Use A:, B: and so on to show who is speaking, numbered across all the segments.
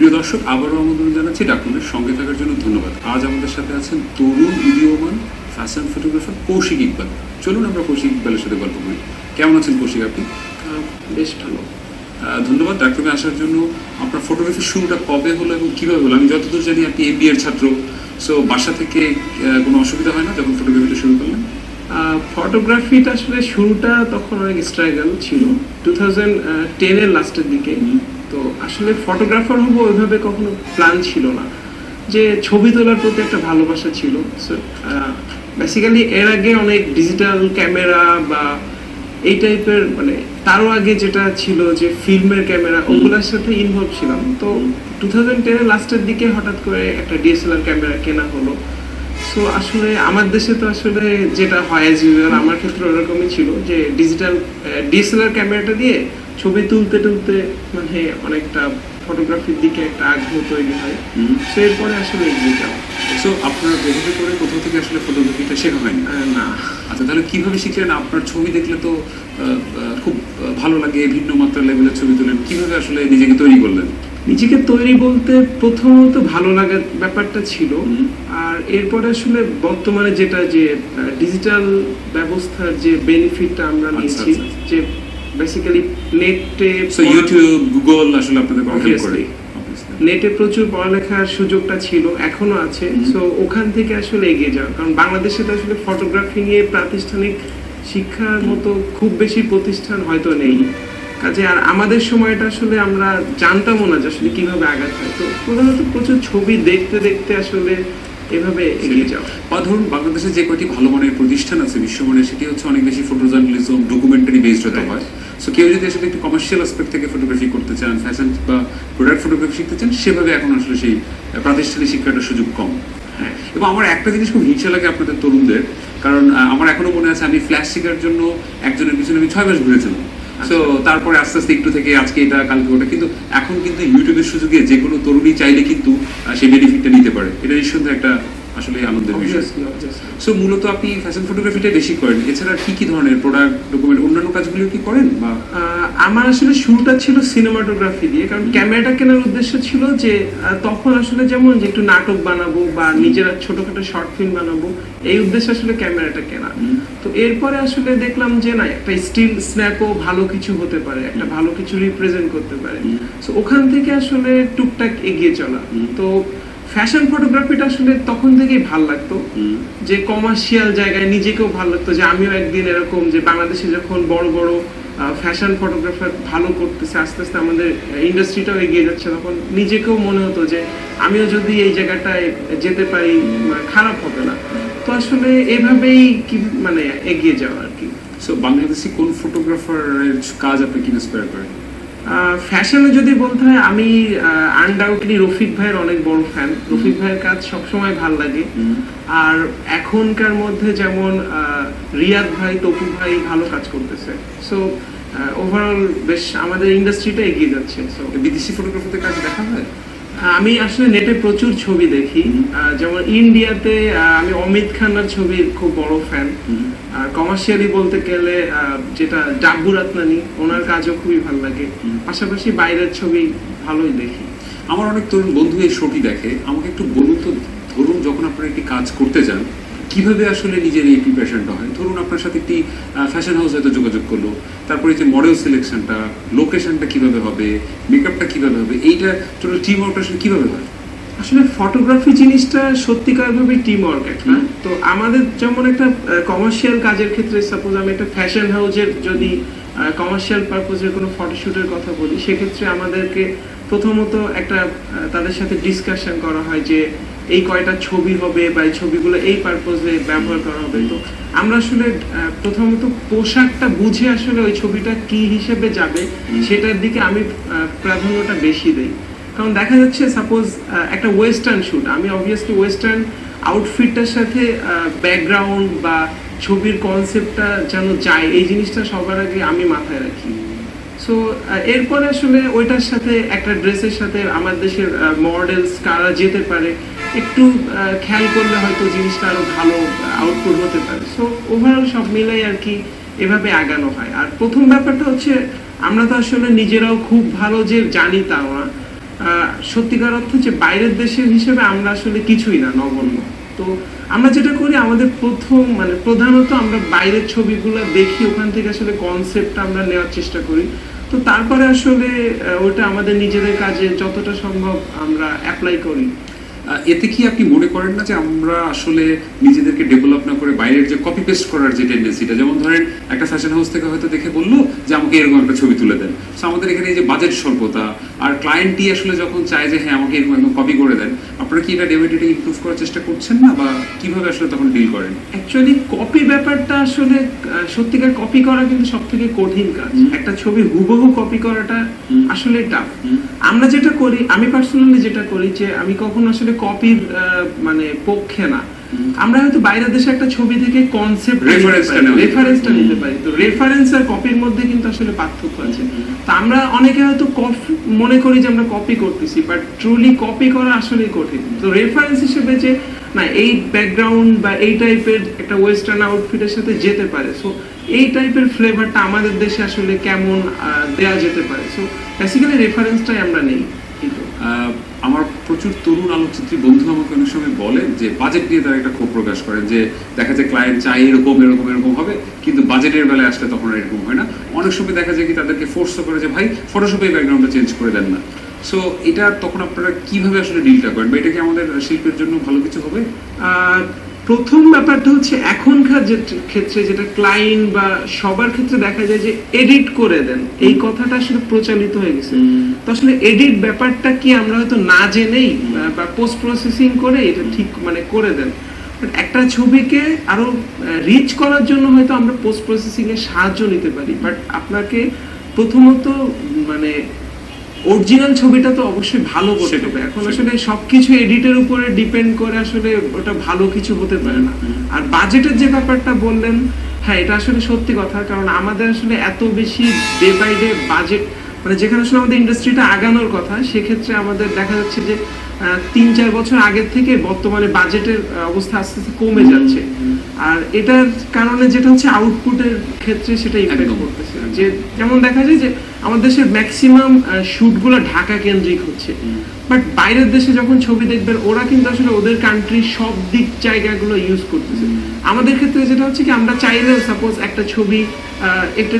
A: প্রিয় দর্শক, আবারও আমন্ত্রণ জানাচ্ছি ডাকুনের সঙ্গে থাকার জন্য ধন্যবাদ। আজ আমাদের সাথে আছেন তরুণ উদীয়মান ফ্যাশন ফটোগ্রাফার কৌশিক ইকবাল। চলুন আমরা কৌশিক ইকবালের সাথে গল্প করি। কেমন আছেন কৌশিক আপনি?
B: বেশ ভালো।
A: ধন্যবাদ ডাক্তারে আসার জন্য। আপনার ফটোগ্রাফির শুরুটা কবে হলো এবং কীভাবে হলো? আমি যতদূর জানি আপনি MBA এর ছাত্র, সো বাসা থেকে কোনো অসুবিধা হয় না যখন ফটোগ্রাফিটা শুরু করলেন?
B: ফটোগ্রাফিটা আসলে শুরুটা তখন অনেক স্ট্রাগল ছিল 2010-এর লাস্টের দিকে। তো আসলে ফটোগ্রাফার হবো ওইভাবে কখনো প্ল্যান ছিল না, যে ছবি তোলার প্রতি একটা ভালোবাসা ছিল। সো বেসিক্যালি এর আগে অনেক ডিজিটাল ক্যামেরা বা এই টাইপের, মানে তারও আগে যেটা ছিল যে ফিল্মের ক্যামেরা, ওগুলোর সাথে ইনভলভ ছিলাম। তো 2010-এর লাস্টের দিকে হঠাৎ করে একটা DSLR ক্যামেরা কেনা হলো। সো আসলে আমার দেশে তো আসলে যেটা হয় অ্যাজ ইউজুয়াল, আমার ক্ষেত্রে ওরকমই ছিল যে ডিজিটাল DSLR ক্যামেরাটা দিয়ে ছবি তুলতে তুলতে মানে অনেকটা ফটোগ্রাফির দিকে একটা আগ্রহ তৈরি হয়। সো এরপরে আসলে এগিয়ে যাও।
A: সো আপনার এভাবে করে কোথাও থেকে আসলে ফটোগ্রাফিটা শেখা হয়নি?
B: না।
A: আচ্ছা, তাহলে কিভাবে শিখলেন? আপনার ছবি দেখলে তো খুব ভালো লাগে, ভিন্ন মাত্রার লেভেলের ছবি তোলেন, কিভাবে আসলে নিজেকে তৈরি করলেন?
B: নিজেকে তৈরি বলতে প্রথমত ভালো লাগার ব্যাপারটা ছিল, আর এরপরে আসলে বর্তমানে যেটা যে ডিজিটাল ব্যবস্থার যে বেনিফিটটা আমরা নিচ্ছি, যে বেসিক্যালি নেটে
A: ইউটিউব, গুগল আসলে আপনাদের হেল্প করে।
B: নেটে প্রচুর পড়ালেখার সুযোগটা ছিল, এখনো আছে। সো ওখান থেকে আসলে এগিয়ে যাওয়া, কারণ বাংলাদেশে তো আসলে ফটোগ্রাফি নিয়ে প্রাতিষ্ঠানিক শিক্ষার মতো খুব বেশি প্রতিষ্ঠান হয়তো নেই কাজে। আর আমাদের সময়টা আসলে আমরা জানতামও না যে আসলে কিভাবে আগাতে হয়। তো প্রধানত প্রচুর ছবি দেখতে দেখতে আসলে এভাবে এগিয়ে যাওয়া।
A: বা ধরুন বাংলাদেশে যে কয়টি ভালো মানের প্রতিষ্ঠান আছে বিশ্বমানের, সেটি হচ্ছে অনেক বেশি ফটো জার্নালিজম, ডকুমেন্টারি বেসড হতে হয়। সো কেউ যদি আসলে একটু কমার্শিয়াল অ্যাসপেক্ট থেকে ফটোগ্রাফি করতে চান, ফ্যাশন বা প্রোডাক্ট ফটোগ্রাফি শিখতে চান, সেভাবে এখন আসলে সেই প্রাতিষ্ঠানিক শিক্ষাটার সুযোগ কম। হ্যাঁ, এবং আমার একটা জিনিস খুব হিংসা লাগে আপনাদের তরুণদের, কারণ আমার এখনো মনে আছে আমি ফ্ল্যাশ শেখার জন্য একজনের পিছনে আমি 6 মাস ঘুরেছিলাম। তো তারপরে আস্তে আস্তে একটু থেকে আজকে এটা, কালকে ওটা, কিন্তু এখন কিন্তু ইউটিউবের সুযোগে যে কোনো তরুণী চাইলে কিন্তু সেই বেনিফিটটা নিতে পারে। এটা নিঃসন্দেহে একটা আসলে আনন্দের বিষয়। সো মূলত আপনি ফ্যাশন ফটোগ্রাফিটা বেশি করেন, এছাড়া কি কি ধরনের প্রোডাক্ট, ডকুমেন্ট, অন্যান্য কাজগুলো কি করেন? বা
B: আমার আসলে শুরুটা ছিল সিনেমাটোগ্রাফি দিয়ে, কারণ ক্যামেরাটা কেনার উদ্দেশ্য ছিল যে তখন আসলে যেমন যে একটু নাটক বানাবো বা নিজেরা ছোটখাটো শর্ট ফিল্ম বানাবো, এই উদ্দেশ্যে আসলে ক্যামেরাটা কেনা। তো এরপরে আসলে দেখলাম যে না, একটা স্টিল স্ন্যাপও ভালো কিছু হতে পারে, একটা ভালো কিছু রিপ্রেজেন্ট করতে পারে। সো ওখান থেকে আসলে টুকটাক এগিয়ে চলা। তো ফ্যাশন ফটোগ্রাফিটা আসলে তখন থেকেই ভাল লাগতো, যে কমার্শিয়াল জায়গায় নিজেকেও ভাল লাগতো যে আমিও একদিন এরকম, যে বাংলাদেশে যখন বড় বড় ফ্যাশন ফটোগ্রাফার ভালো করতেছে, আস্তে আস্তে আমাদের ইন্ডাস্ট্রিটাও এগিয়ে যাচ্ছে, তখন নিজেকেও মনে হতো যে আমিও যদি এই জায়গাটায় যেতে পারি খারাপ হবে না। তো আসলে এভাবেই কি মানে এগিয়ে যাওয়া আর কি।
A: সো বাংলাদেশি কোন ফটোগ্রাফারের কাজ আপনাকে ইন্সপায়ার করে?
B: ফ্যাশনে যদি বলতে হয়, আমি আনডাউটলি রফিক ভাইয়ের অনেক বড় ফ্যান। রফিক ভাইয়ের কাজ সবসময় ভাল লাগে। আর এখনকার মধ্যে যেমন রিয়াদ ভাই, তপু ভাই ভালো কাজ করতেছে। সো ওভারঅল বেশ আমাদের ইন্ডাস্ট্রিটা এগিয়ে যাচ্ছে। সো
A: বিদেশি ফটোগ্রাফারদের কাজ দেখা হয়?
B: আমি আসলে নেটে প্রচুর ছবি দেখি, যেমন ইন্ডিয়াতে আমি অমিত খান্নার ছবির খুব বড় ফ্যান। আর কমার্শিয়ালি বলতে গেলে যেটা ডাব্বু রাতনানি, ওনার কাজও খুবই ভালো লাগে। পাশাপাশি বাইরের ছবি ভালোই দেখি।
A: আমার অনেক তরুণ বন্ধু এই শোটি দেখে। আমাকে একটু বলুন তো, ধরুন যখন আপনারা একটি কাজ করতে যান, কিভাবে আসলে নিজের এই প্রিপারেশনটা হয়? ধরুন আপনার সাথে একটি ফ্যাশন হাউস হয়তো যোগাযোগ করলো, তারপরে যে মডেল সিলেকশনটা, লোকেশনটা কিভাবে হবে, মেকআপটা কিভাবে হবে, এইটা টোটাল টিম ওয়ার্কটা আসলে কিভাবে হয়?
B: আসলে ফটোগ্রাফি জিনিসটা সত্যিকারভাবে টিম ওয়ার্ক একটা। তো আমাদের যেমন একটা কমার্শিয়াল কাজের ক্ষেত্রে, সাপোজ আমি একটা ফ্যাশন হাউসের যদি কমার্শিয়াল পারপোজের কোনো ফটোশুটের কথা বলি, সেক্ষেত্রে আমাদেরকে প্রথমত একটা তাদের সাথে ডিসকাশন করা হয় যে এই কয়টা ছবি হবে বা এই ছবিগুলো এই পারপোজে ব্যবহার করা হবে। তো আমরা আসলে প্রথমত পোশাকটা বুঝে আসলে ওই ছবিটা কি হিসেবে যাবে সেটার দিকে আমি প্রাধান্যটা বেশি দেই। কারণ দেখা যাচ্ছে সাপোজ একটা ওয়েস্টার্ন শুট, আমি অবভিয়াসলি ওয়েস্টার্ন আউটফিটটার সাথে ব্যাকগ্রাউন্ড বা ছবির কনসেপ্টটা যেন যায়, এই জিনিসটা সবার আগে আমি মাথায় রাখি। সো এরপরে আসলে ওইটার সাথে একটা ড্রেসের সাথে আমার দেশের মডেলস কারা যেতে পারে একটু খেয়াল করলে হয়তো জিনিসটা আরো ভালো আউটপুট হতে পারে। সো ওভারঅল সব মিলাই আর কি এভাবে আগানো হয়। আর প্রথম ব্যাপারটা হচ্ছে, আমরা তো আসলে নিজেরাও খুব ভালো যে জানি তাও না, সত্যিকার অর্থে যে বাইরের দেশের হিসেবে আমরা আসলে কিছুই না, নগণ্য। তো আমরা যেটা করি, আমাদের প্রধানত আমরা বাইরের ছবিগুলো দেখি, ওখান থেকে আসলে কনসেপ্ট আমরা নেওয়ার চেষ্টা করি। তো তারপরে আসলে ওটা আমাদের নিজেদের কাজে যতটা সম্ভব আমরা অ্যাপ্লাই করি।
A: এতে কি আপনি মনে করেন না যে আমরা আসলে নিজেদেরকে ডেভেলপ না করে বাইরের যে কপি পেস্ট করার যে টেন্ডেন্সিটা, যেমন ধরেন একটা ফ্যাশন হাউস থেকে হয়তো দেখে বললো যে আমাকে এরকম একটা ছবি তুলে দেন, সো আমাদের এখানে এই যে বাজেট স্বল্পতা, আর ক্লায়েন্টই আসলে যখন চায় যে হ্যাঁ আমাকে এরকম একদম কপি করে দেন, আপনারা কি এটা ডেভিডেটে ইমপ্রুভ করার চেষ্টা করছেন না, বা কিভাবে আসলে তখন ডিল করেন?
B: অ্যাকচুয়ালি কপি ব্যাপারটা আসলে সত্যিকার কপি করা কিন্তু সব থেকে কঠিন কাজ। একটা ছবি হুবহু কপি করাটা আসলে টাফ। আমরা যেটা করি, আমি পার্সোনালি যেটা করি, যে আমি কখনো আসলে কপির পক্ষে না। আমরা হয়তো বাইরের দেশে একটা ছবি থেকে কনসেপ্ট রেফারেন্সটা নিতে পারি। তো রেফারেন্স আর কপির মধ্যে কিন্তু আসলে পার্থক্য আছে। তো আমরা অনেকে হয়তো মনে করি যে আমরা কপি করতেছি, বাট ট্রুলি কপি করা আসলেই কঠিন। তো রেফারেন্স হিসেবে যে না, এই ব্যাকগ্রাউন্ড বা এই টাইপের একটা ওয়েস্টার্ন আউটফিটের সাথে যেতে পারে, সো এই টাইপের ফ্লেভারটা আমাদের দেশে আসলে কেমন দেয়া যেতে পারে, সো বেসিক্যালি রেফারেন্সটাই আমরা নেই।
A: আমার প্রচুর তরুণ আলোকচিত্রী বন্ধু আমাকে অনেক সময় বলেন যে বাজেট নিয়ে তারা একটা ক্ষোভ প্রকাশ করেন, যে দেখা যায় ক্লায়েন্ট চাই এরকম এরকম এরকম হবে, কিন্তু বাজেটের বেলায় আসলে তখন এরকম হয় না। অনেক সময় দেখা যায় কি তাদেরকে ফোর্স করে যে ভাই ফটোশপে ব্যাকগ্রাউন্ডটা চেঞ্জ করে দেন না। সো এটা তখন আপনারা কিভাবে আসলে ডিলটা করেন, বা এটা কি আমাদের শিল্পের জন্য ভালো কিছু হবে?
B: প্রথম ব্যাপারটা হচ্ছে এখনকার ক্ষেত্রে যেটা ক্লায়েন্ট বা সবার ক্ষেত্রে দেখা যায় যে এডিট করে দেন, এই কথাটা আসলে প্রচলিত হয়ে গেছে। তো আসলে এডিট ব্যাপারটা কি আমরা হয়তো না জেনেই বা পোস্ট প্রসেসিং করে এটা ঠিক করে দেন। একটা ছবিকে আরো রিচ করার জন্য হয়তো আমরা পোস্ট প্রসেসিং এর সাহায্য নিতে পারি, বাট আপনাকে প্রথমত অরিজিনাল ছবিটা তো অবশ্যই ভালো করতে হবে। এখন আসলে সবকিছু এডিটের উপরে ডিপেন্ড করে আসলে ওটা ভালো কিছু হতে পারে না। আর বাজেটের যে ব্যাপারটা বললেন, হ্যাঁ এটা আসলে সত্যি কথা, কারণ আমাদের আসলে এত বেশি ডে বাই ডে বাজেট, যেখানে আসলে আমাদের ইন্ডাস্ট্রিটা আগানোর কথা, সেক্ষেত্রে আমাদের দেখা যাচ্ছে যে 3-4 বছর আগের থেকে বর্তমানে বাজেটের অবস্থা আস্তে আস্তে কমে যাচ্ছে। আর এটার কারণে যেটা হচ্ছে আউটপুটের ক্ষেত্রে সেটা ইফেক্ট করতেছে। যে যেমন দেখা যায় যে আমাদের দেশের ম্যাক্সিমাম শুটগুলো ঢাকা কেন্দ্রিক হচ্ছে, বাট বাইরের দেশে যখন ছবি দেখবেন ওরা কিন্তু আসলে ওদের কান্ট্রির সব দিক জায়গাগুলো ইউজ করতেছে। আমাদের ক্ষেত্রে যেটা হচ্ছে কি, আমরা চাইলেও সাপোজ একটা ছবি একটু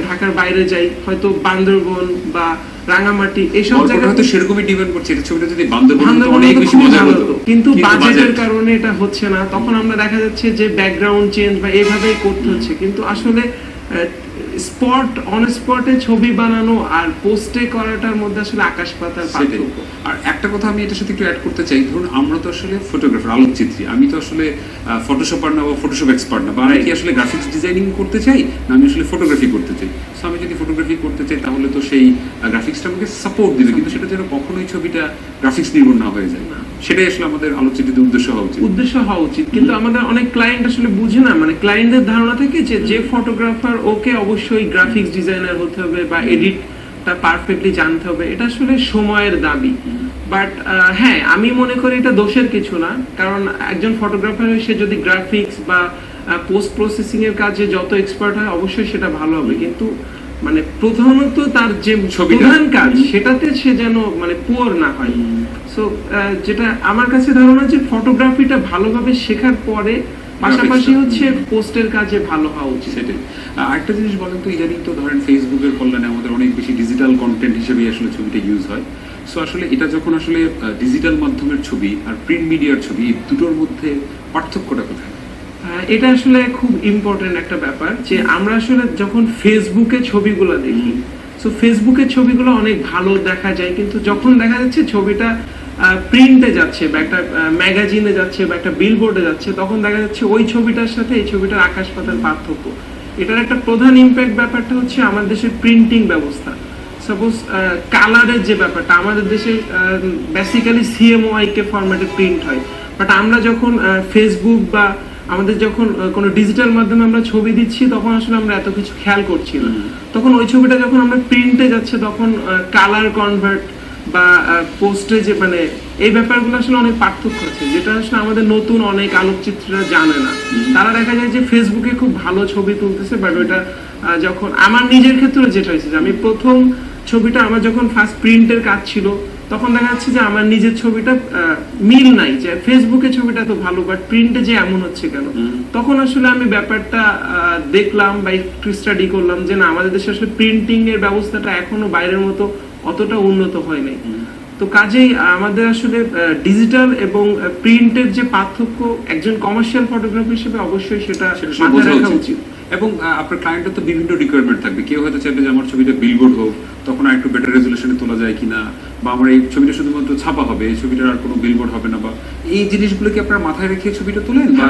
B: ঢাকার বাইরে যাই, হয়তো বান্দরবন বা রাঙামাটি এইসব জায়গা,
A: হয়তো সেরকমই ডিপেন্ড করছে এটা ছবিটা যদি বান্দরবন অনেক বেশি মজা হতো,
B: কিন্তু বাজেটের কারণে এটা হচ্ছে না। তখন আমরা দেখা যাচ্ছে যে ব্যাকগ্রাউন্ড চেঞ্জ বা এইভাবেই করতে হচ্ছে। কিন্তু আসলে স্পট অন স্পটে ছবি বানানো আর পোস্টে করাটার মধ্যে আসলে আকাশ পাতাল পার্থক্য।
A: আর একটা কথা আমি এটার সাথে একটু অ্যাড করতে চাই, ধরুন আমরা তো আসলে ফটোগ্রাফার, আলোকচিত্রী, আমি তো আসলে ফটোশপার না বা ফটোশপ এক্সপার্ট না, বা আমি কি আসলে গ্রাফিক্স ডিজাইনিং করতে চাই না আমি আসলে ফটোগ্রাফি করতে চাই। সো আমি যদি ফটোগ্রাফি করতে চাই তাহলে তো সেই গ্রাফিক্সটা আমাকে সাপোর্ট দিবে, কিন্তু সেটা যেন কখনোই ছবিটা গ্রাফিক্স নির্ভর না হয়ে যায়। সেটাই আসলে আমাদের আলোকচিত্রীদের উদ্দেশ্য হওয়া উচিত। কিন্তু আমাদের অনেক ক্লায়েন্ট আসলে বুঝে না, ক্লায়েন্টদের ধারণা থেকে যে ফটোগ্রাফার ওকে অবশ্যই গ্রাফিক্স ডিজাইনার হতে হবে বা এডিটটা পারফেক্টলি জানতে হবে, এটা আসলে সময়ের দাবি। বাট হ্যাঁ, আমি মনে করি এটা দোষের কিছু না, কারণ একজন ফটোগ্রাফার সে যদি গ্রাফিক্স বা পোস্ট প্রসেসিং এর কাজে যত এক্সপার্ট হয় অবশ্যই সেটা ভালো হবে, কিন্তু প্রধানত তার যে প্রধান কাজ সেটাতে সে যেন পুয়ার না হয়। সো যেটা আমার কাছে ধারণা যে ফটোগ্রাফিটা ভালোভাবে শেখার পরে পাশাপাশি হচ্ছে পোস্টের কাজে ভালো হওয়া উচিত। সেটাই। আরেকটা জিনিস বলেন তো, ইদানিং তো ধরেন ফেসবুকের কল্যাণে আমাদের অনেক বেশি ডিজিটাল কন্টেন্ট হিসেবে আসলে ছবিটা ইউজ হয়। সো আসলে এটা যখন আসলে ডিজিটাল মাধ্যমের ছবি আর প্রিন্ট মিডিয়ার ছবি, দুটোর মধ্যে পার্থক্যটা কোথায়?
B: এটা আসলে খুব ইম্পর্টেন্ট একটা ব্যাপার, যে আমরা আসলে যখন ফেসবুকে ছবিগুলো দেখি, সো ফেসবুকের ছবিগুলো অনেক ভালো দেখা যায়, কিন্তু যখন দেখা যাচ্ছে ছবিটা প্রিন্টে যাচ্ছে বা একটা ম্যাগাজিনে যাচ্ছে বা একটা বিলবোর্ডে যাচ্ছে, তখন দেখা যাচ্ছে ওই ছবিটার সাথে এই ছবিটার আকাশ পাতাল পার্থক্য। এটার একটা প্রধান ইম্প্যাক্ট ব্যাপারটা হচ্ছে আমাদের দেশের প্রিন্টিং ব্যবস্থা। সাপোজ কালারের যে ব্যাপারটা, আমাদের দেশে বেসিক্যালি সিএমওয়াইকে ফরম্যাটে প্রিন্ট হয়, বাট আমরা যখন ফেসবুক বা আমাদের যখন কোনো ডিজিটাল মাধ্যমে আমরা ছবি দিচ্ছি, তখন আসলে আমরা এত কিছু খেয়াল করছি না। তখন ওই ছবিটা যখন আমরা প্রিন্টে যাচ্ছে, তখন কালার কনভার্ট বা পোস্টে যে এই ব্যাপারগুলো আসলে অনেক পার্থক্য আছে, যেটা আসলে আমাদের নতুন অনেক আলোকচিত্রীরা জানে না। তারা দেখা যায় যে ফেসবুকে খুব ভালো ছবি তুলতেছে, বাট ওইটা যখন আমার নিজের ক্ষেত্রে যেটা হয়েছে, আমি প্রথম ছবিটা আমার যখন ফার্স্ট প্রিন্টের কাজ ছিল, তখন দেখা যাচ্ছে যে আমার নিজের ছবিটা মিল নাই, যে ফেসবুকে ছবিটা তো ভালো বাট প্রিন্টে যে এমন হচ্ছে কেন। তখন আসলে আমি ব্যাপারটা দেখলাম বা একটু স্টাডি করলাম যে না, আমাদের দেশে আসলে প্রিন্টিং এর ব্যবস্থাটা এখনো বাইরের মতো অতটা উন্নত হয় নাই। তো কাজেই আমাদের আসলে ডিজিটাল এবং প্রিন্টের যে পার্থক্য একজন কমার্শিয়াল ফটোগ্রাফার হিসেবে অবশ্যই সেটা
A: সেটা
B: মাথায়
A: বোঝা
B: রাখা
A: উচিত।
B: উচিত।
A: এবং আপনার ক্লায়েন্টের তো বিভিন্ন রিকোয়ারমেন্ট থাকবে, কেউ হয়তো চাইবে যে আমার ছবিটা বিলবোর্ড হোক, তখন আর একটু বেটার রেজুলেশনে তোলা যায় কিনা, বা আমার এই ছবিটা শুধুমাত্র ছাপা হবে, এই ছবিটার আর কোনো বিলবোর্ড হবে না, বা এই জিনিসগুলো কি আপনারা মাথায় রেখে ছবিটা তোলেন বা